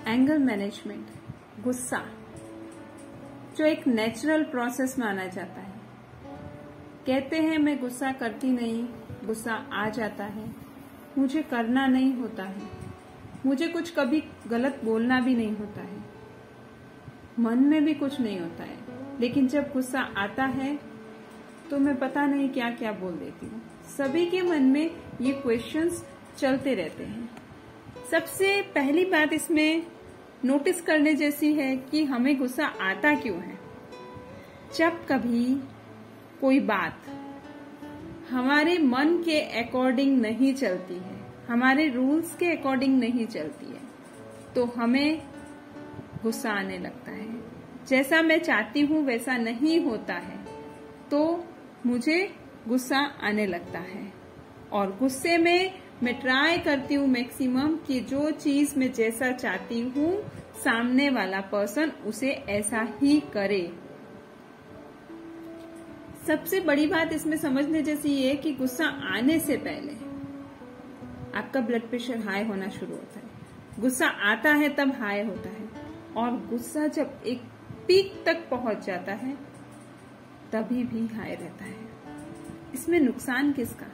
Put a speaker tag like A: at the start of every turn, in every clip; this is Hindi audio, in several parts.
A: एंगर मैनेजमेंट, गुस्सा जो एक नेचुरल प्रोसेस माना जाता है। कहते हैं मैं गुस्सा करती नहीं, गुस्सा आ जाता है, मुझे करना नहीं होता है, मुझे कुछ कभी गलत बोलना भी नहीं होता है, मन में भी कुछ नहीं होता है, लेकिन जब गुस्सा आता है तो मैं पता नहीं क्या क्या बोल देती हूँ। सभी के मन में ये क्वेश्चंस चलते रहते हैं। सबसे पहली बात इसमें नोटिस करने जैसी है कि हमें गुस्सा आता क्यों है। जब कभी कोई बात हमारे मन के अकॉर्डिंग नहीं चलती है, हमारे रूल्स के अकॉर्डिंग नहीं चलती है, तो हमें गुस्सा आने लगता है। जैसा मैं चाहती हूँ वैसा नहीं होता है तो मुझे गुस्सा आने लगता है। और गुस्से में मैं ट्राई करती हूँ मैक्सिमम कि जो चीज मैं जैसा चाहती हूँ सामने वाला पर्सन उसे ऐसा ही करे। सबसे बड़ी बात इसमें समझने जैसी ये है कि गुस्सा आने से पहले आपका ब्लड प्रेशर हाई होना शुरू होता है। गुस्सा आता है तब हाई होता है, और गुस्सा जब एक पीक तक पहुंच जाता है तभी भी हाई रहता है। इसमें नुकसान किसका?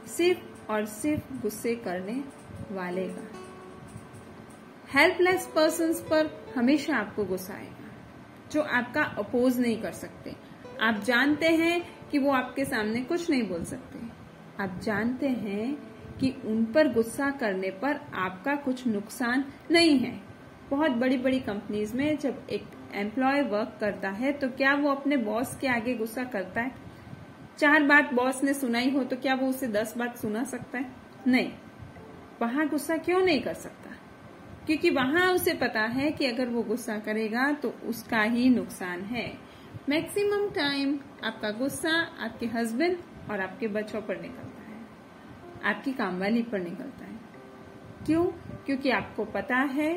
A: सिर्फ और सिर्फ गुस्से करने वाले का। हेल्पलेस पर्सन्स पर हमेशा आपको गुस्सा आएगा, जो आपका अपोज नहीं कर सकते। आप जानते हैं कि वो आपके सामने कुछ नहीं बोल सकते, आप जानते हैं कि उन पर गुस्सा करने पर आपका कुछ नुकसान नहीं है। बहुत बड़ी बड़ी कंपनीज में जब एक एम्प्लॉय वर्क करता है तो क्या वो अपने बॉस के आगे गुस्सा करता है? 4 बात बॉस ने सुनाई हो तो क्या वो उसे 10 बात सुना सकता है? नहीं। वहां गुस्सा क्यों नहीं कर सकता? क्योंकि वहां उसे पता है कि अगर वो गुस्सा करेगा तो उसका ही नुकसान है। मैक्सिमम टाइम आपका गुस्सा आपके हस्बैंड और आपके बच्चों पर निकलता है, आपकी कामवाली पर निकलता है। क्यों? क्योंकि आपको पता है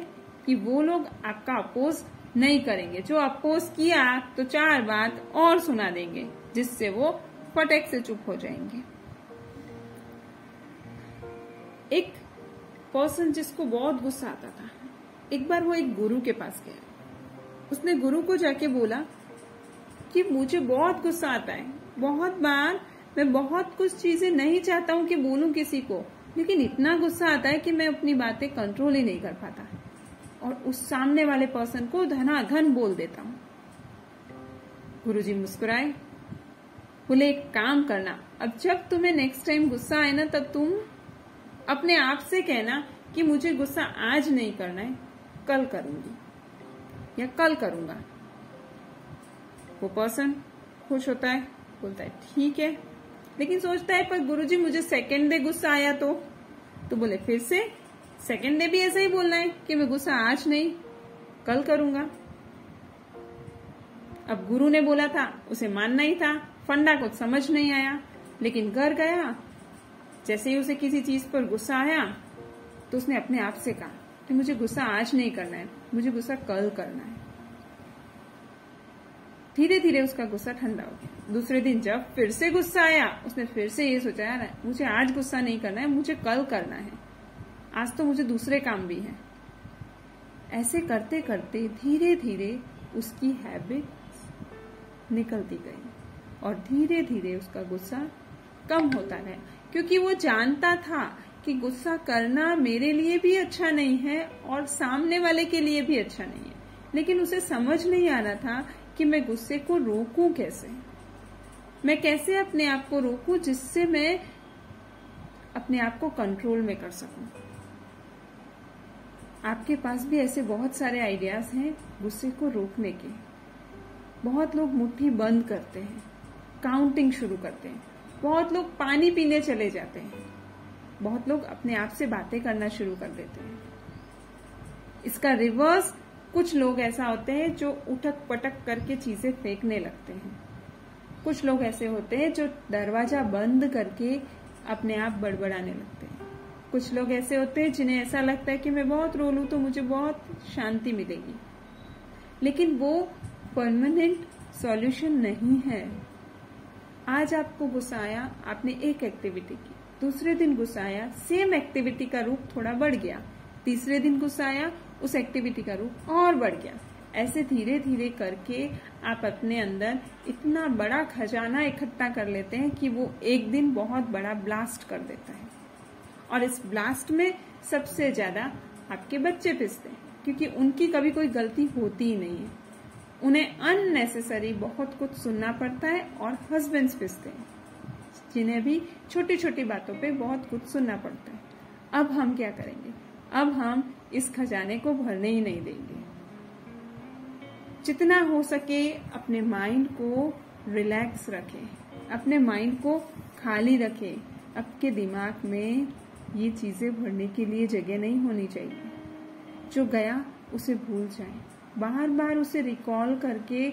A: कि वो लोग आपका अपोज नहीं करेंगे। जो अपोज किया तो 4 बात और सुना देंगे जिससे वो फटक से चुप हो जाएंगे। एक पर्सन जिसको बहुत गुस्सा आता था, एक बार वो एक गुरु के पास गया। उसने गुरु को जाके बोला कि मुझे बहुत गुस्सा आता है, बहुत बार मैं बहुत कुछ चीजें नहीं चाहता हूं कि बोलूं किसी को, लेकिन इतना गुस्सा आता है कि मैं अपनी बातें कंट्रोल ही नहीं कर पाता और उस सामने वाले पर्सन को धनाधन बोल देता हूं। गुरुजी मुस्कुराए, बोले एक काम करना, अब जब तुम्हें नेक्स्ट टाइम गुस्सा आए ना तब तुम अपने आप से कहना कि मुझे गुस्सा आज नहीं करना है, कल करूंगी या कल करूंगा। वो पर्सन खुश होता है, बोलता है ठीक है, लेकिन सोचता है पर गुरुजी मुझे सेकेंड डे गुस्सा आया तो बोले फिर से सेकेंड डे भी ऐसा ही बोलना है कि मैं गुस्सा आज नहीं कल करूंगा। अब गुरु ने बोला था, उसे मानना ही था, फंडा कुछ समझ नहीं आया, लेकिन घर गया, जैसे ही उसे किसी चीज पर गुस्सा आया तो उसने अपने आप से कहा कि मुझे गुस्सा आज नहीं करना है, मुझे गुस्सा कल करना है। धीरे धीरे उसका गुस्सा ठंडा हो गया। दूसरे दिन जब फिर से गुस्सा आया, उसने फिर से ये सोचा यार मुझे आज गुस्सा नहीं करना है, मुझे कल करना है, आज तो मुझे दूसरे काम भी हैं। ऐसे करते करते धीरे धीरे उसकी हैबिट निकलती गई और धीरे धीरे उसका गुस्सा कम होता गया, क्योंकि वो जानता था कि गुस्सा करना मेरे लिए भी अच्छा नहीं है और सामने वाले के लिए भी अच्छा नहीं है। लेकिन उसे समझ नहीं आ रहा था कि मैं गुस्से को रोकूं कैसे, मैं कैसे अपने आप को रोकूं जिससे मैं अपने आप को कंट्रोल में कर सकूं। आपके पास भी ऐसे बहुत सारे आइडियाज हैं गुस्से को रोकने के। बहुत लोग मुट्ठी बंद करते हैं, काउंटिंग शुरू करते हैं, बहुत लोग पानी पीने चले जाते हैं, बहुत लोग अपने आप से बातें करना शुरू कर देते हैं। इसका रिवर्स कुछ लोग ऐसा होते हैं जो उठक पटक करके चीजें फेंकने लगते हैं। कुछ लोग ऐसे होते हैं जो दरवाजा बंद करके अपने आप बड़बड़ाने लगते हैं। कुछ लोग ऐसे होते हैं जिन्हें ऐसा लगता है कि मैं बहुत रो लूं तो मुझे बहुत शांति मिलेगी, लेकिन वो परमानेंट सॉल्यूशन नहीं है। आज आपको गुस्सा आया, आपने एक एक्टिविटी की, दूसरे दिन गुस्सा आया, सेम एक्टिविटी का रूप थोड़ा बढ़ गया, तीसरे दिन गुस्सा आया उस एक्टिविटी का रूप और बढ़ गया। ऐसे धीरे धीरे करके आप अपने अंदर इतना बड़ा खजाना इकट्ठा कर लेते हैं कि वो एक दिन बहुत बड़ा ब्लास्ट कर देता है। और इस ब्लास्ट में सबसे ज्यादा आपके बच्चे पिसते हैं, क्योंकि उनकी कभी कोई गलती होती ही नहीं है। उन्हें अननेसेसरी बहुत कुछ सुनना पड़ता है, और हस्बैंड्स पिसते हैं, जिन्हें भी छोटी छोटी बातों पे बहुत कुछ सुनना पड़ता है। अब हम क्या करेंगे? अब हम इस खजाने को भरने ही नहीं देंगे। जितना हो सके अपने माइंड को रिलैक्स रखें, अपने माइंड को खाली रखें। आपके दिमाग में ये चीजें भरने के लिए जगह नहीं होनी चाहिए। जो गया उसे भूल जाएं, बार बार उसे रिकॉल करके,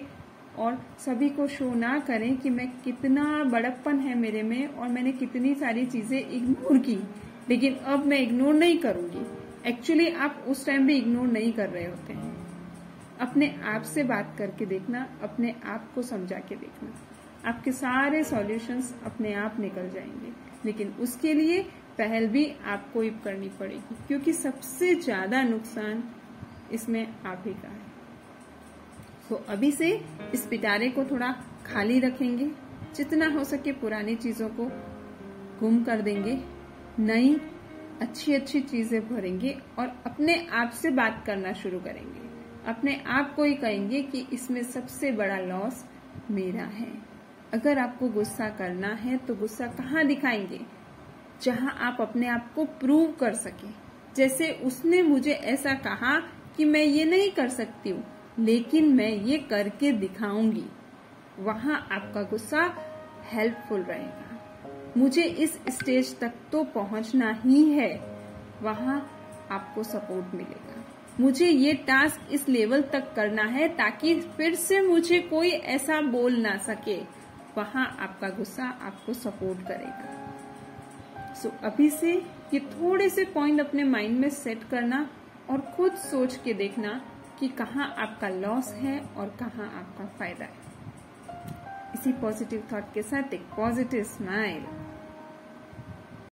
A: और सभी को शो ना करें कि मैं कितना बड़प्पन है मेरे में और मैंने कितनी सारी चीजें इग्नोर की, लेकिन अब मैं इग्नोर नहीं करूंगी। एक्चुअली आप उस टाइम भी इग्नोर नहीं कर रहे होते हैं। अपने आप से बात करके देखना, अपने आप को समझा के देखना, आपके सारे सॉल्यूशंस अपने आप निकल जाएंगे। लेकिन उसके लिए पहल भी आपको ही करनी पड़ेगी, क्योंकि सबसे ज्यादा नुकसान इसमें आप ही का है। तो अभी से इस पिटारे को थोड़ा खाली रखेंगे, जितना हो सके पुरानी चीजों को गुम कर देंगे, नई अच्छी अच्छी चीजें भरेंगे और अपने आप से बात करना शुरू करेंगे। अपने आप को ही कहेंगे कि इसमें सबसे बड़ा लॉस मेरा है। अगर आपको गुस्सा करना है तो गुस्सा कहाँ दिखाएंगे? जहां आप अपने आप को प्रूव कर सके। जैसे उसने मुझे ऐसा कहा कि मैं ये नहीं कर सकती हूँ, लेकिन मैं ये करके दिखाऊंगी। वहां आपका गुस्सा हेल्पफुल रहेगा। मुझे इस स्टेज तक तो पहुंचना ही है, वहां आपको सपोर्ट मिलेगा। मुझे ये टास्क इस लेवल तक करना है ताकि फिर से मुझे कोई ऐसा बोल ना सके, वहां आपका गुस्सा आपको सपोर्ट करेगा। सो अभी से ये थोड़े से पॉइंट अपने माइंड में सेट करना और खुद सोच के देखना कि कहाँ आपका लॉस है और कहाँ आपका फायदा है। इसी पॉजिटिव थॉट के साथ एक पॉजिटिव स्माइल।